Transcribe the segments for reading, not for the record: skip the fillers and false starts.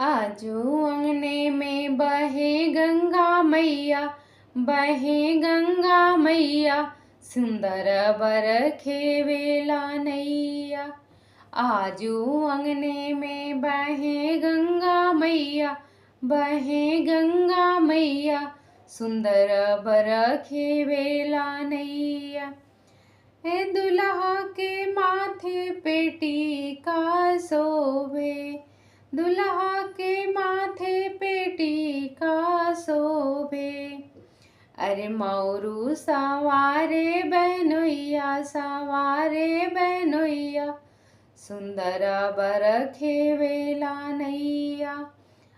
आजू अंगने में बहे गंगा मैया, बहे गंगा मैया, सुंदर बरखे वेला नैया। आजू अंगने में बहे गंगा मैया, बहे गंगा मैया, सुंदर बरखे वेला नैया। हे दुल्हा के माथे पे टीका शोभे, दुल्हा के माथे पे टीका शोभे। अरे मौरू सवारे बहनोइया, सवारे बहनोइया, सुंदर बरखे वेला नैया।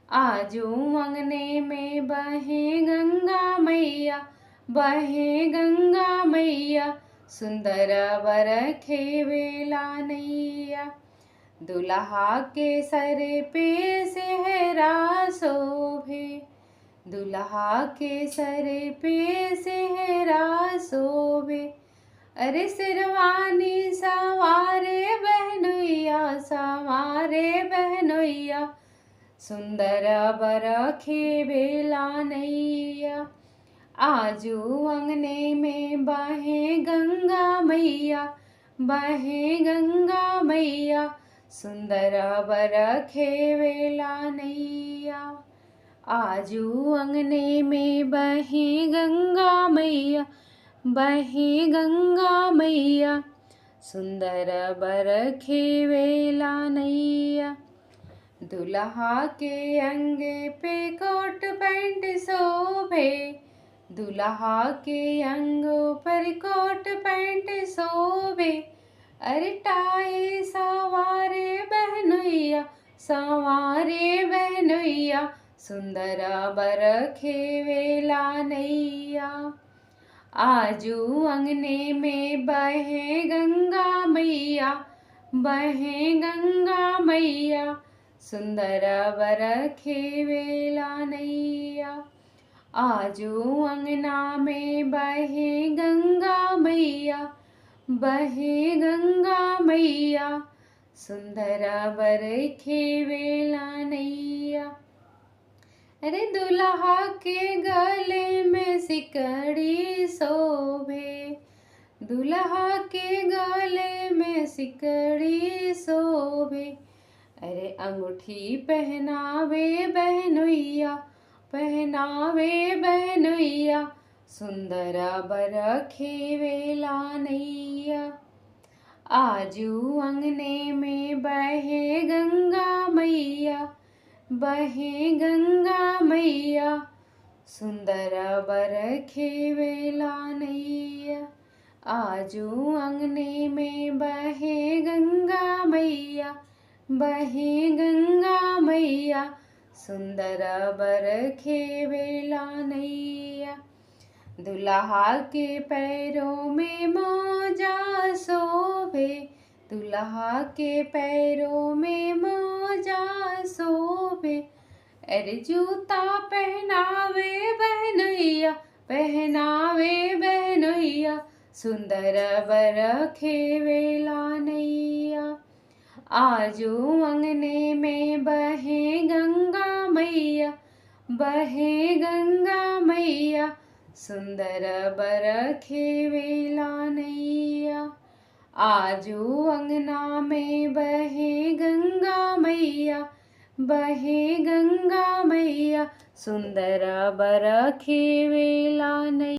आजू अंगने में बहे गंगा मैया, बहे गंगा मैया, सुंदर बरखे वेला नैया। दुल्हा के सर पे सेहरा शोभे, दुल्हा के सर पे सेहरा शोभे। अरे सिरवानी सवारे बहनोइया, सवारे बहनोइया, सुंदर बरखे वेला नैया। आजू अंगने में बहे गंगा मैया, बहे गंगा मैया, सुंदर बरखे वेला नैया। आजू अंगने में बहे गंगा मैया, बहे गंगा मैया, सुंदर बरखे वेला नैया। दुल्हा के अंगे पे कोट पैंट शोभे, दुल्हा के अंगों पर कोट पैंट शोभे। अरे टाई सवारे बहनोइया, सवारे बहनोइया, सुंदर बरखे वेला नैया। आजू अंगने में बहे गंगा मैया, बहे गंगा मैया, सुंदर बरखे वेला नैया। आजू अंगना में बहे गंगा मैया, बहे गंगा मैया, सुंदर बरखे वेला नैया। अरे दुल्हा के गले में सिकड़ी शोभे, दुल्हा के गले में सिकड़ी शोभे। अरे अंगूठी पहनावे बहनोइया, पहनावे बहनोइया, सुंदर बरखे वेला नैया। आजू अंगने में बहे गंगा मैया, बहे गंगा मैया, सुंदर बरखे वेला नैया। आजू अंगने में बहे गंगा मैया, बहे गंगा मैया, सुंदर बरखे वेला नैया। दुल्हा के पैरों में मोजा शोभे, दुल्हा के पैरों में मोजा शोभे। अरे जूता पहनावे बहनोइया, पहनावे बहनोइया, सुंदर बरखे वेला नैया। आजू अंगने में बहे गंगा मैया, बहे गंगा मैया, सुंदर बरखे वेला नैया। आजू अंगना में बहे गंगा मैया, बहे गंगा मैया, सुंदर बरखे वेला नैया।